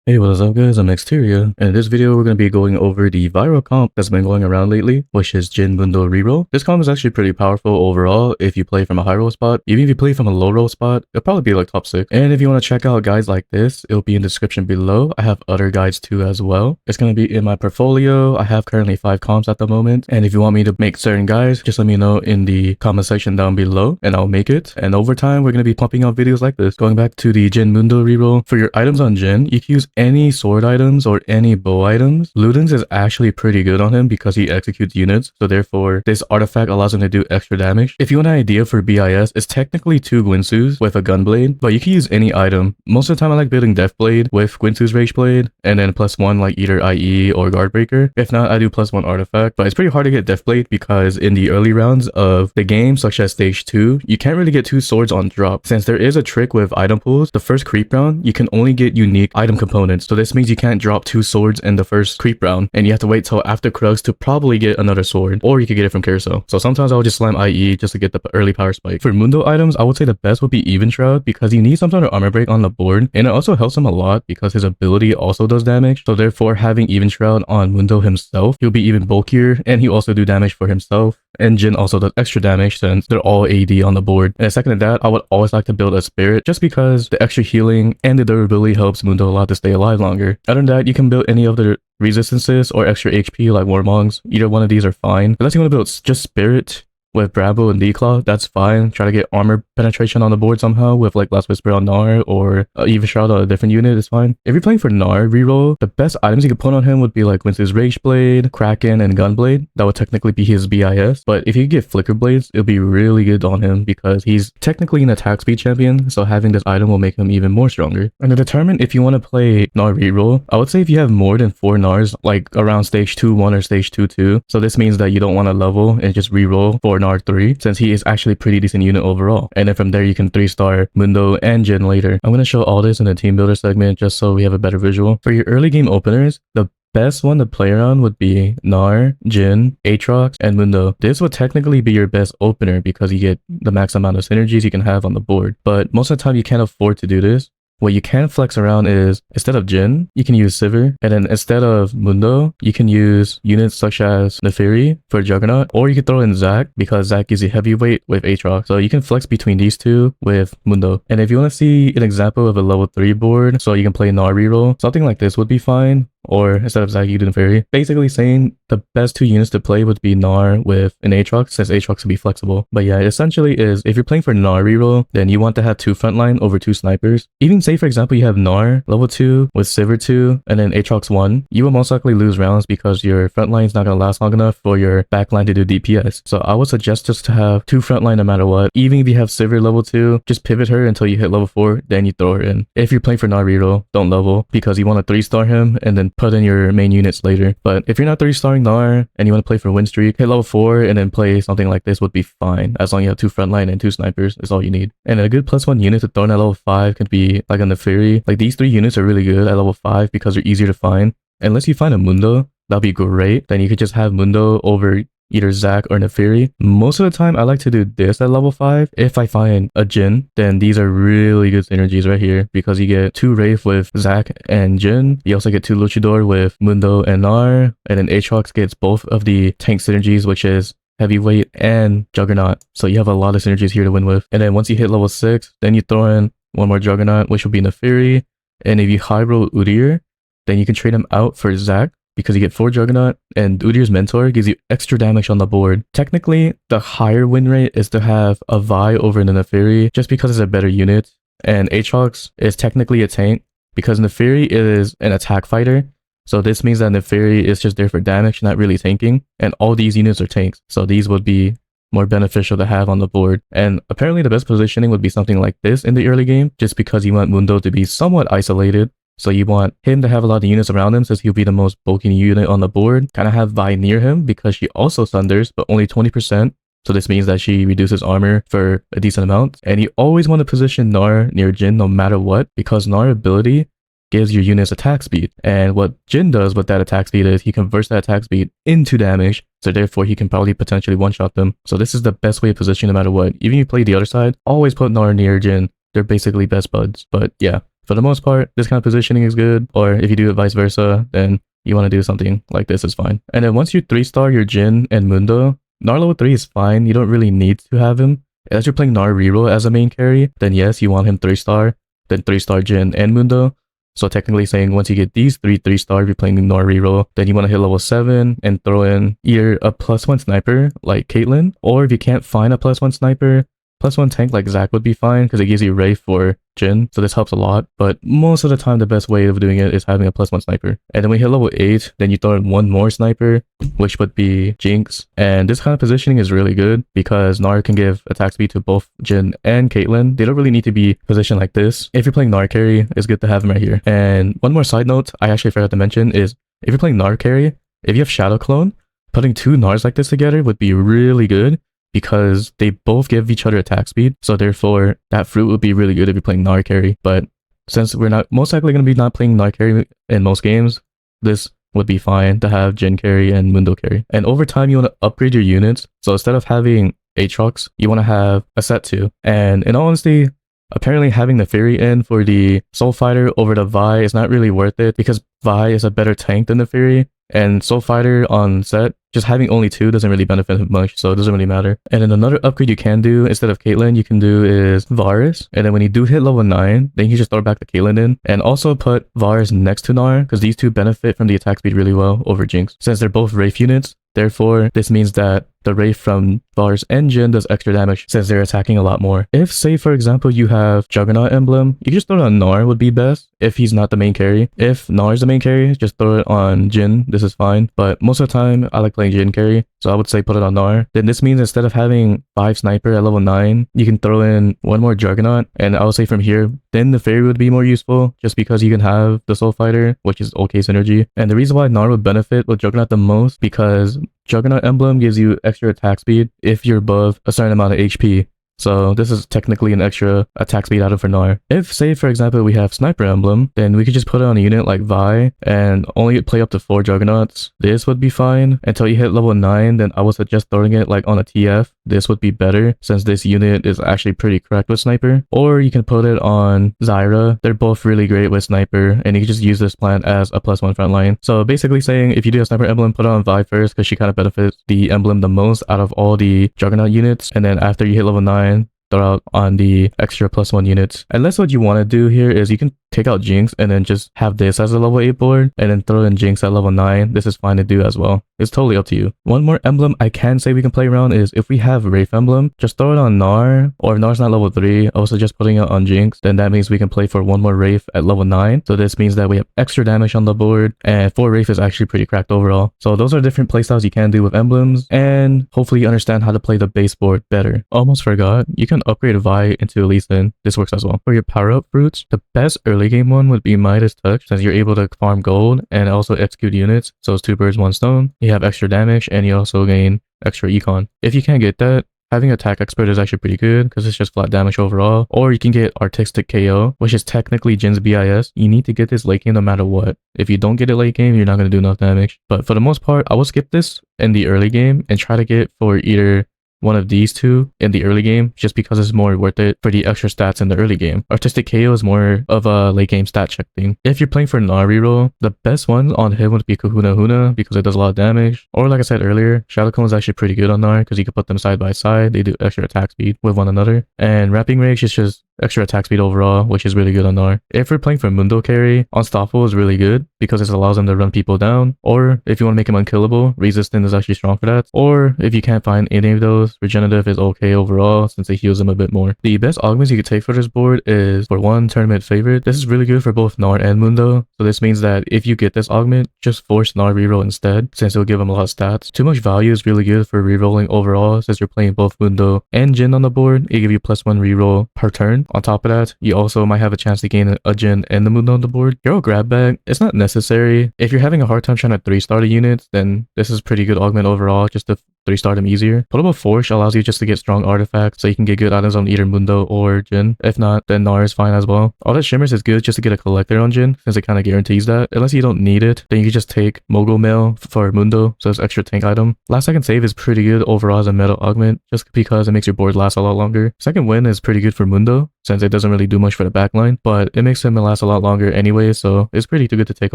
Hey, what is up guys, I'm Exteria, and in this video we're going to be going over the viral comp that's been going around lately, which is Jhin Mundo Reroll. This comp is actually pretty powerful overall if you play from a high roll spot. Even if you play from a low roll spot, it'll probably be like top 6. And if you want to check out guides like this, it'll be in the description below. I have other guides too as well. It's going to be in my portfolio. I have currently 5 comps at the moment, and if you want me to make certain guides, just let me know in the comment section down below and I'll make it. And over time, we're going to be pumping out videos like this. Going back to the Jhin Mundo Reroll, for your items on Jhin, you can use any sword items or any bow items. Ludens is actually pretty good on him because he executes units, so therefore this artifact allows him to do extra damage. If you want an idea for BIS, it's technically 2 Gwinsus with a gunblade, but you can use any item. Most of the time I like building Deathblade with Gwinsu's Rage Blade and then +1 like either IE or Guardbreaker. If not, I do +1 artifact, but it's pretty hard to get Deathblade because in the early rounds of the game, such as stage 2, you can't really get 2 swords on drop. Since there is a trick with item pools, the first creep round, you can only get unique item components, so this means you can't drop 2 swords in the first creep round, and you have to wait till after Krugs to probably get another sword, or you could get it from Carousel. So sometimes I would just slam IE just to get the early power spike. For Mundo items, I would say the best would be Even Shroud because he needs some sort of armor break on the board, and it also helps him a lot because his ability also does damage. So therefore, having Even Shroud on Mundo himself, he'll be even bulkier, and he also do damage for himself. And Jhin also does extra damage since they're all AD on the board. And second to that, I would always like to build a Spirit just because the extra healing and the durability helps Mundo a lot to stay alive longer. Other than that, you can build any of the resistances or extra HP like Warmongs. Either one of these are fine. Unless you want to build just Spirit with Bravo and Declaw, that's fine. Try to get armor penetration on the board somehow with like Last Whisper on Gnar or Even Shroud on a different unit is fine. If you're playing for Gnar reroll, the best items you could put on him would be like Gwinsu's Rage Blade, Kraken, and Gunblade. That would technically be his BIS. But if you get Flicker Blades, it'll be really good on him because he's technically an attack speed champion, so having this item will make him even more stronger. And to determine if you want to play Gnar reroll, I would say if you have more than 4 Gnars, like around stage 2-1 or stage 2-2, so this means that you don't want to level and just reroll for Gnar 3, since he is actually pretty decent unit overall. And then from there you can 3-star Mundo and Jhin later. I'm going to show all this in the team builder segment just so we have a better visual. For your early game openers, the best one to play around would be Gnar, Jhin, Aatrox, and Mundo. This would technically be your best opener because you get the max amount of synergies you can have on the board. But most of the time you can't afford to do this. What you can flex around is, instead of Jhin, you can use Sivir, and then instead of Mundo, you can use units such as Neferi for Juggernaut, or you can throw in Zac because Zac gives you heavyweight with Aatrox. So you can flex between these two with Mundo. And if you want to see an example of a level 3 board, so you can play Gnar reroll, something like this would be fine. Or instead of Zac, you do Neferi. Basically saying the best 2 units to play would be Gnar with an Aatrox, since Aatrox can be flexible. But yeah, essentially is, if you're playing for Gnar reroll, then you want to have 2 frontline over 2 snipers. Even say for example you have Gnar level 2 with Sivir 2 and then Aatrox 1, you will most likely lose rounds because your frontline is not going to last long enough for your backline to do DPS. So I would suggest just to have 2 frontline no matter what. Even if you have Sivir level 2, just pivot her until you hit level 4, then you throw her in. If you're playing for Gnar reroll, don't level because you want to 3-star him and then put in your main units later. But if you're not 3-starring Gnar and you want to play for win streak, hit level 4 and then play something like this would be fine. As long as you have 2 frontline and 2 snipers, is all you need. And a good +1 unit to throw in at level 5 could be like a Neferi. Like these 3 units are really good at level 5 because they're easier to find. Unless you find a Mundo, that'd be great. Then you could just have Mundo over either Zac or Neferi. Most of the time I like to do this at level 5. If I find a Jhin, then these are really good synergies right here because you get 2 Wraith with Zac and Jhin. You also get 2 Luchador with Mundo and Gnar, and then Aatrox gets both of the tank synergies, which is Heavyweight and Juggernaut. So you have a lot of synergies here to win with. And then once you hit level 6, then you throw in 1 more Juggernaut, which will be Neferi. And if you high roll Udyr, then you can trade him out for Zac because you get 4 Juggernaut, and Udyr's Mentor gives you extra damage on the board. Technically, the higher win rate is to have a Vi over the Neferi just because it's a better unit, and Aatrox is technically a tank because Neferi is an attack fighter. So this means that Neferi is just there for damage, not really tanking, and all these units are tanks. So these would be more beneficial to have on the board. And apparently the best positioning would be something like this in the early game, just because you want Mundo to be somewhat isolated. So you want him to have a lot of units around him since he'll be the most bulky unit on the board. Kind of have Vi near him because she also thunders, but only 20%. So this means that she reduces armor for a decent amount. And you always want to position Gnar near Jhin no matter what, because Gnar ability gives your units attack speed. And what Jhin does with that attack speed is he converts that attack speed into damage. So therefore he can probably potentially one-shot them. So this is the best way of positioning no matter what. Even if you play the other side, always put Gnar near Jhin. They're basically best buds. But yeah, for the most part, this kind of positioning is good. Or if you do it vice versa, then you want to do something like this is fine. And then once you 3-star your Jhin and Mundo, Gnar level 3 is fine. You don't really need to have him. As you're playing Gnar Reroll as a main carry, then yes, you want him 3-star, then 3-star Jhin and Mundo. So technically saying once you get these 3-3-star, if you're playing Gnar Reroll, then you want to hit level 7 and throw in either a +1 sniper like Caitlyn, or if you can't find a +1 sniper, +1 tank like Zac would be fine because it gives you Wraith for Jhin, so this helps a lot. But most of the time, the best way of doing it is having a +1 sniper. And then when you hit level 8, then you throw in one more sniper, which would be Jinx. And this kind of positioning is really good because Gnar can give attack speed to both Jhin and Caitlyn. They don't really need to be positioned like this. If you're playing Gnar carry, it's good to have him right here. And one more side note I actually forgot to mention is if you're playing Gnar carry, if you have Shadow Clone, putting 2 Gnars like this together would be really good, because they both give each other attack speed. So therefore, that fruit would be really good if you're playing Gnar carry. But since we're not most likely going to be not playing Gnar carry in most games, this would be fine to have Jhin carry and Mundo carry. And over time, you want to upgrade your units. So instead of having Aatrox, you want to have a set 2. And in all honesty, apparently having the Fury in for the Soul Fighter over the Vi is not really worth it because Vi is a better tank than the Fury. And Soul Fighter on set, just having only 2 doesn't really benefit him much, so it doesn't really matter. And then another upgrade you can do instead of Caitlyn, you can do is Varus. And then when you do hit level 9, then you can just throw back the Caitlyn in. And also put Varus next to Gnar, because these two benefit from the attack speed really well over Jinx. Since they're both Wraith units, therefore, this means that the Wraith from Varus and Jhin does extra damage since they're attacking a lot more. If, say, for example, you have Juggernaut emblem, you can just throw it on Gnar would be best if he's not the main carry. If Gnar is the main carry, just throw it on Jhin. This is fine. But most of the time, I like playing Jhin carry, so I would say put it on Gnar. Then this means instead of having 5 sniper at level 9, you can throw in 1 more Juggernaut. And I would say from here, then the Fairy would be more useful just because you can have the Soul Fighter, which is okay synergy. And the reason why Gnar would benefit with Juggernaut the most, because Juggernaut emblem gives you extra attack speed if you're above a certain amount of HP. So this is technically an extra attack speed item for Gnar. If, say, for example, we have Sniper Emblem, then we could just put it on a unit like Vi and only play up to 4 Juggernauts. This would be fine until you hit level 9, then I would suggest throwing it like on a TF. This would be better since this unit is actually pretty cracked with Sniper. Or you can put it on Zyra. They're both really great with Sniper, and you can just use this plant as a +1 frontline. So basically saying if you do a Sniper Emblem, put it on Vi first because she kind of benefits the emblem the most out of all the Juggernaut units. And then after you hit level 9, throw out on the extra +1 units. Unless what you want to do here is you can take out Jinx and then just have this as a level 8 board and then throw in Jinx at level 9. This is fine to do as well. It's totally up to you. One more emblem I can say we can play around is if we have Wraith emblem, just throw it on Gnar, or if Gnar's not level 3, also just putting it on Jinx, then that means we can play for 1 more Wraith at level 9. So this means that we have extra damage on the board, and 4 Wraith is actually pretty cracked overall. So those are different playstyles you can do with emblems, and hopefully you understand how to play the base board better. Almost forgot, you can upgrade Vi into Lee Sin. This works as well. For your power-up fruits, the best early game one would be Midas Touch, since you're able to farm gold and also execute units. So it's 2 birds, 1 stone. You have extra damage and you also gain extra econ. If you can't get that, having Attack Expert is actually pretty good because it's just flat damage overall. Or you can get Artistic KO, which is technically Jin's BIS. You need to get this late game no matter what. If you don't get it late game, you're not going to do enough damage. But for the most part, I will skip this in the early game and try to get for either one of these two in the early game just because it's more worth it for the extra stats in the early game. Artistic KO is more of a late game stat check thing. If you're playing for Gnar reroll, the best one on him would be Kahuna Huna because it does a lot of damage. Or like I said earlier, Shadow Clone is actually pretty good on Gnar because you can put them side by side. They do extra attack speed with one another. And Wrapping Rage is just extra attack speed overall, which is really good on Gnar. If we're playing for Mundo carry, Unstoppable is really good because it allows them to run people down. Or if you want to make him unkillable, Resistant is actually strong for that. Or if you can't find any of those, Regenerative is okay overall since it heals them a bit more. The best augments you could take for this board is for 1 tournament favorite. This is really good for both Gnar and Mundo. So this means that if you get this augment, just force Gnar reroll instead since it will give them a lot of stats. Too much value is really good for rerolling overall since you're playing both Mundo and Jhin on the board. It gives you +1 reroll per turn. On top of that, you also might have a chance to gain a Jhin and the Mundo on the board. Hero grab bag, it's not necessary. If you're having a hard time trying to 3-star the units, then this is pretty good augment overall just to 3-star them easier. Pullable Force allows you just to get strong artifacts so you can get good items on either Mundo or Jhin. If not, then Gnar is fine as well. All that Shimmers is good just to get a collector on Jhin since it kind of guarantees that. Unless you don't need it, then you can just take Mogul Mail for Mundo, so it's extra tank item. Last Second Save is pretty good overall as a metal augment just because it makes your board last a lot longer. Second Wind is pretty good for Mundo since it doesn't really do much for the backline, but it makes him last a lot longer anyway, so it's pretty good to take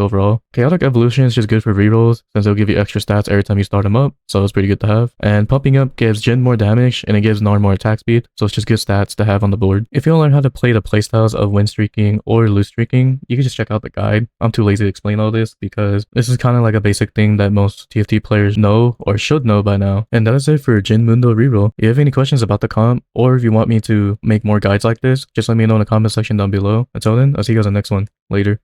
overall. Chaotic Evolution is just good for rerolls, since it'll give you extra stats every time you start him up, so it's pretty good to have. And Pumping Up gives Jhin more damage, and it gives Narn more attack speed, so it's just good stats to have on the board. If you want to learn how to play the playstyles of win streaking or lose streaking, you can just check out the guide. I'm too lazy to explain all this, because this is kind of like a basic thing that most TFT players know or should know by now. And that is it for Jhin Mundo Reroll. If you have any questions about the comp, or if you want me to make more guides like this, just let me know in the comment section down below. Until then, I'll see you guys in the next one. Later.